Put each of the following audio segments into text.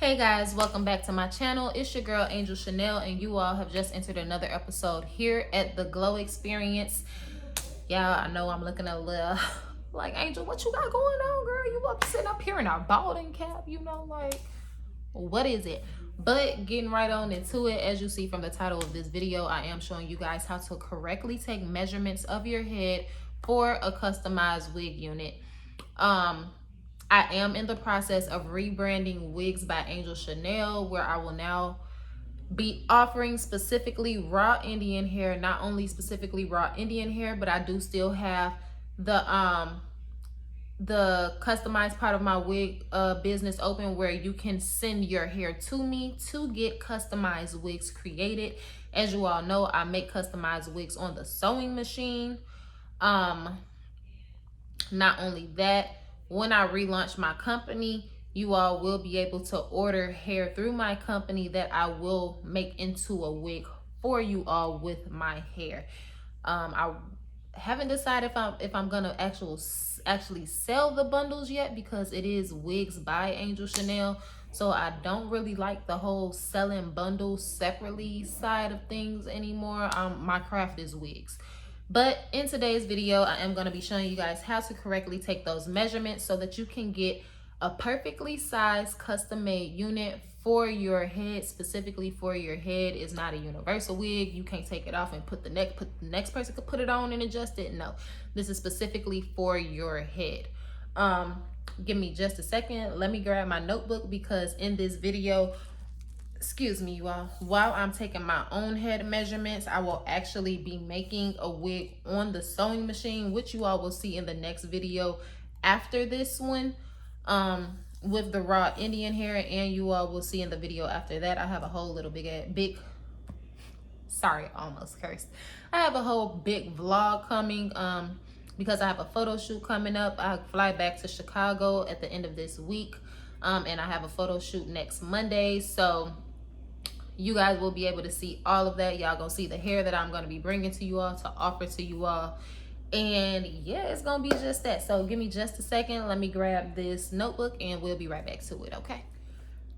Hey guys, welcome back to my channel. It's your girl Angel Chanel, and you all have just entered another episode here at the Glow Experience. Yeah, I know I'm looking a little like, Angel, what you got going on, girl? You up sitting up here in a balding cap, like, what is it? But getting right on into it, as you see from the title of this video, I am showing you guys how to correctly take measurements of your head for a customized wig unit. I am in the process of rebranding Wigs by Angel Chanel, where I will now be offering specifically raw Indian hair. Not only specifically raw Indian hair, but I do still have the customized part of my wig business open, where you can send your hair to me to get customized wigs created. As you all know, I make customized wigs on the sewing machine. Not only that, when I relaunch my company, you all will be able to order hair through my company that I will make into a wig for you all with my hair. I haven't decided if I'm gonna actually sell the bundles yet, because it is Wigs by Angel Chanel. So I don't really like the whole selling bundles separately side of things anymore. My craft is wigs. But in today's video, I am going to be showing you guys how to correctly take those measurements so that you can get a perfectly sized custom made unit for your head. Specifically for your head. Is not a universal wig. You can't take it off and the next person could put it on and adjust it. No, this is specifically for your head. Give me just a second. Let me grab my notebook, because in this video, excuse me, you all, while I'm taking my own head measurements, I will actually be making a wig on the sewing machine, which you all will see in the next video after this one, with the raw Indian hair, and you all will see in the video after that. I have a whole little sorry, I almost cursed. I have a whole big vlog coming, because I have a photo shoot coming up. I fly back to Chicago at the end of this week, and I have a photo shoot next Monday. So you guys will be able to see all of that. Y'all gonna see the hair that I'm gonna be bringing to you all to offer to you all. And yeah, it's gonna be just that. So give me just a second. Let me grab this notebook and we'll be right back to it, okay?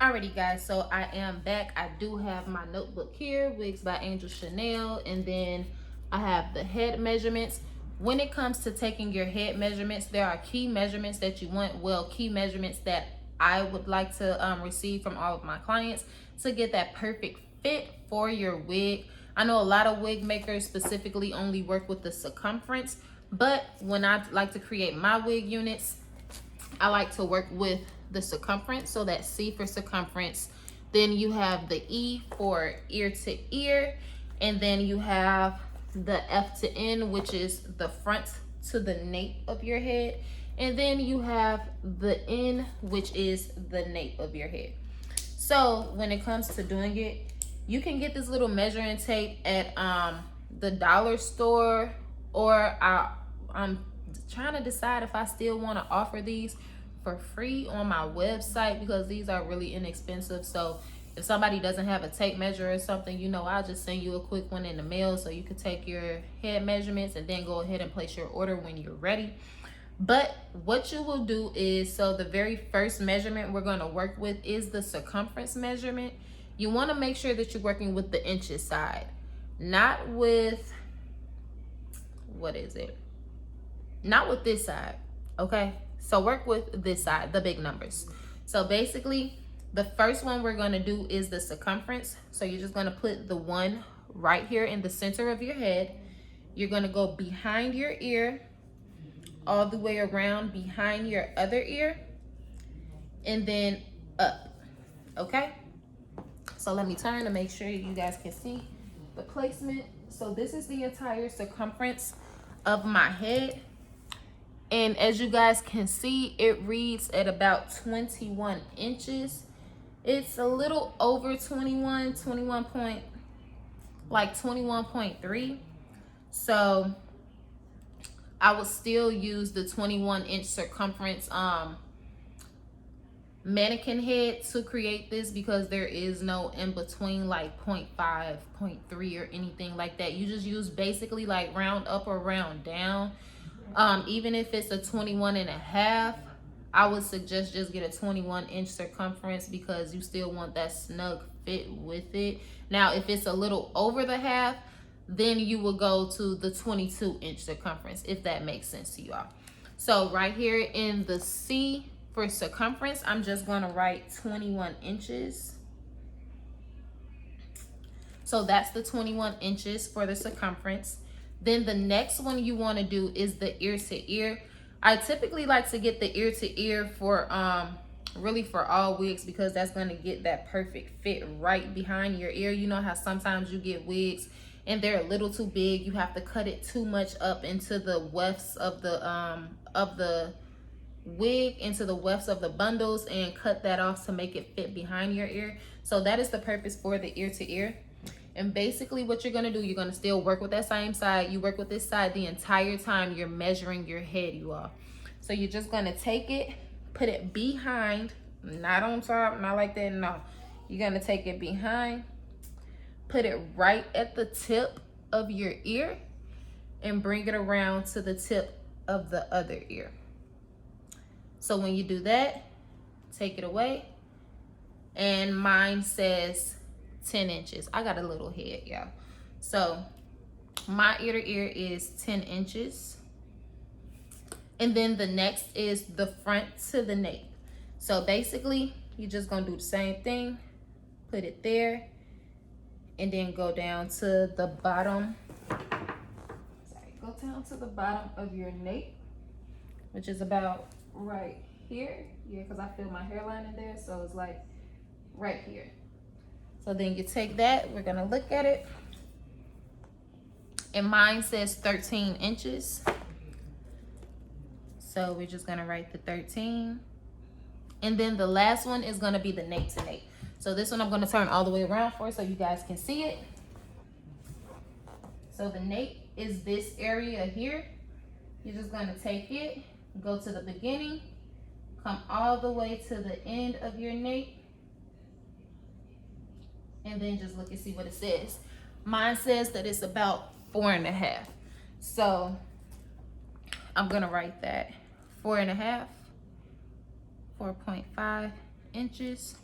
Alrighty guys, so I am back. I do have my notebook here, Wigs by Angel Chanel, and then I have the head measurements. When it comes to taking your head measurements, there are key measurements that you want. Well, key measurements that I would like to receive from all of my clients to get that perfect fit for your wig. I know a lot of wig makers specifically only work with the circumference, but when I like to create my wig units, I like to work with the circumference. So that's C for circumference. Then you have the E for ear to ear, and then you have the F to N, which is the front to the nape of your head, and then you have the N, which is the nape of your head. So when it comes to doing it, you can get this little measuring tape at the dollar store, or I'm trying to decide if I still want to offer these for free on my website, because these are really inexpensive. So if somebody doesn't have a tape measure or something, I'll just send you a quick one in the mail so you can take your head measurements and then go ahead and place your order when you're ready. But what you will do is, so the very first measurement we're going to work with is the circumference measurement. You want to make sure that you're working with the inches side, not with, not with this side, okay? So work with this side, the big numbers. So basically, the first one we're going to do is the circumference. So you're just going to put the one right here in the center of your head. You're going to go behind your ear, all the way around behind your other ear, and then up, okay? So let me turn to make sure you guys can see the placement. So this is the entire circumference of my head. And as you guys can see, it reads at about 21 inches. It's a little over 21.3. So I would still use the 21-inch circumference mannequin head to create this, because there is no in between like 0.5, 0.3 or anything like that. You just use basically like round up or round down. Even if it's a 21.5, I would suggest just get a 21-inch circumference, because you still want that snug fit with it. Now if it's a little over the half, then you will go to the 22-inch circumference, if that makes sense to y'all. So right here in the C for circumference, I'm just going to write 21 inches. So that's the 21 inches for the circumference. Then the next one you want to do is the ear to ear. I typically like to get the ear to ear for really for all wigs, because that's going to get that perfect fit right behind your ear. You know how sometimes you get wigs and they're a little too big. You have to cut it too much up into the wefts of the wig, into the wefts of the bundles, and cut that off to make it fit behind your ear. So that is the purpose for the ear to ear. And basically what you're going to do, you're going to still work with that same side. You work with this side the entire time you're measuring your head, you all. So you're just going to take it, put it behind, not on top, not like that, no. You're going to take it behind, put it right at the tip of your ear, and bring it around to the tip of the other ear. So when you do that, take it away. And mine says 10 inches. I got a little head, y'all. So my ear to ear is 10 inches. And then the next is the front to the nape. So basically, you're just gonna do the same thing. Put it there, and then go down to the bottom. Sorry, go down to the bottom of your nape, which is about right here. Yeah, because I feel my hairline in there, so it's like right here. So then you take that, we're gonna look at it. And mine says 13 inches. So we're just gonna write the 13. And then the last one is gonna be the nape to nape. So this one I'm gonna turn all the way around for so you guys can see it. So the nape is this area here. You're just gonna take it, go to the beginning, come all the way to the end of your nape, and then just look and see what it says. Mine says that it's about 4.5. So I'm gonna write that 4.5, 4.5 inches.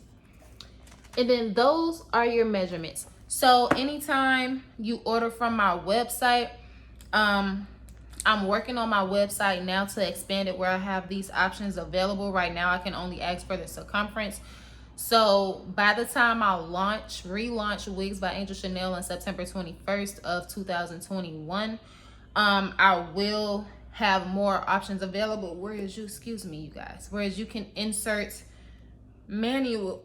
And then those are your measurements. So anytime you order from my website, I'm working on my website now to expand it where I have these options available. Right now I can only ask for the circumference. So by the time I relaunch Wigs by Angel Chanel on September 21st of 2021, I will have more options available. Whereas you guys, whereas you can insert manual.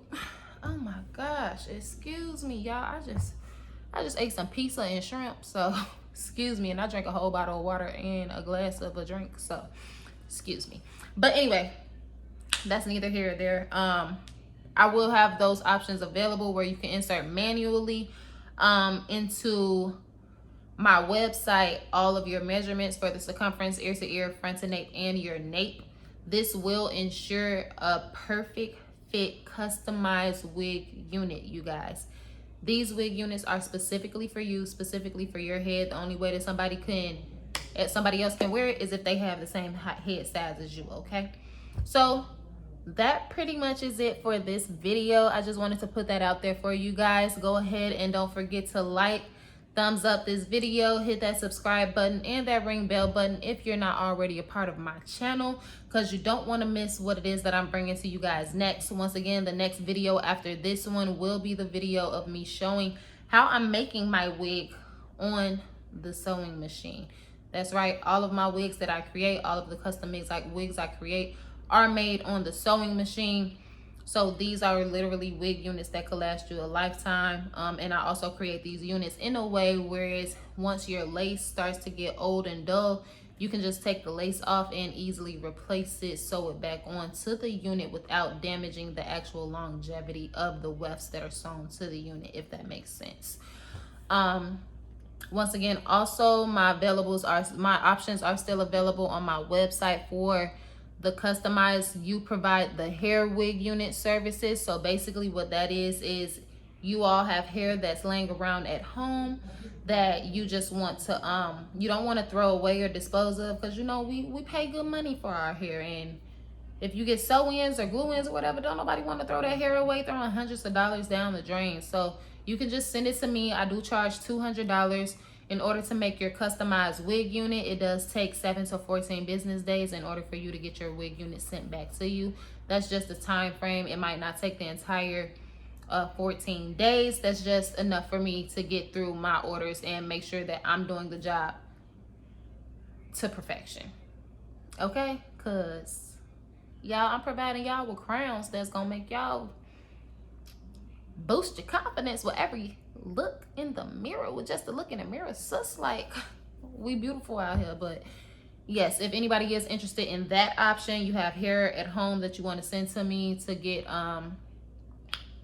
Oh my gosh, excuse me, y'all. I just ate some pizza and shrimp, so excuse me, and I drank a whole bottle of water and a glass of a drink, so excuse me. But anyway, that's neither here or there. I will have those options available where you can insert manually into my website all of your measurements for the circumference, ear to ear, front to nape, and your nape. This will ensure a perfect fit, customized wig unit, you guys. These wig units are specifically for you, specifically for your head. The only way that somebody else can wear it is if they have the same head size as you, okay? So that pretty much is it for this video. I just wanted to put that out there for you guys. Go ahead and don't forget to like, thumbs up this video, hit that subscribe button and that ring bell button if you're not already a part of my channel, because you don't want to miss what it is that I'm bringing to you guys next. Once again, the next video after this one will be the video of me showing how I'm making my wig on the sewing machine. That's right, all of my wigs that I create, all of the custom wigs I create are made on the sewing machine. So these are literally wig units that could last you a lifetime. And I also create these units in a way whereas once your lace starts to get old and dull, you can just take the lace off and easily replace it, sew it back onto the unit without damaging the actual longevity of the wefts that are sewn to the unit, if that makes sense. Once again, also my options are still available on my website for the customized You Provide the Hair Wig Unit services. So basically what that is you all have hair that's laying around at home that you just want to you don't want to throw away or dispose of, because you know we pay good money for our hair, and if you get sew-ins or glue-ins or whatever, don't nobody want to throw their hair away, throwing hundreds of dollars down the drain. So you can just send it to me. I do charge $200 in order to make your customized wig unit. It does take 7 to 14 business days in order for you to get your wig unit sent back to you. That's just the time frame. It might not take the entire 14 days. That's just enough for me to get through my orders and make sure that I'm doing the job to perfection. Okay? Because y'all, I'm providing y'all with crowns that's gonna make y'all boost your confidence with every look in the mirror. With just the look in the mirror, sus, like, we beautiful out here. But yes, if anybody is interested in that option, you have hair at home that you want to send to me to get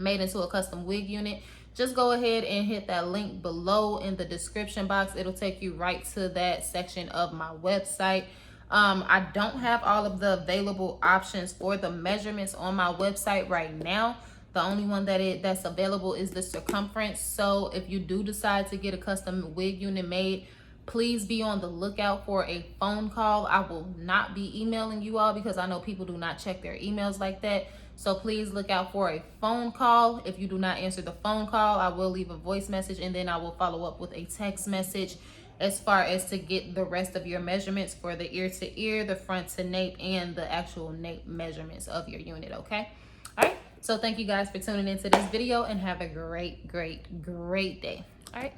made into a custom wig unit, just go ahead and hit that link below in the description box. It'll take you right to that section of my website. I don't have all of the available options for the measurements on my website right now. The only one that's available is the circumference. So if you do decide to get a custom wig unit made, please be on the lookout for a phone call. I will not be emailing you all because I know people do not check their emails like that. So please look out for a phone call. If you do not answer the phone call, I will leave a voice message, and then I will follow up with a text message as far as to get the rest of your measurements for the ear to ear, the front to nape, and the actual nape measurements of your unit. Okay? All right. So thank you guys for tuning into this video, and have a great day. All right.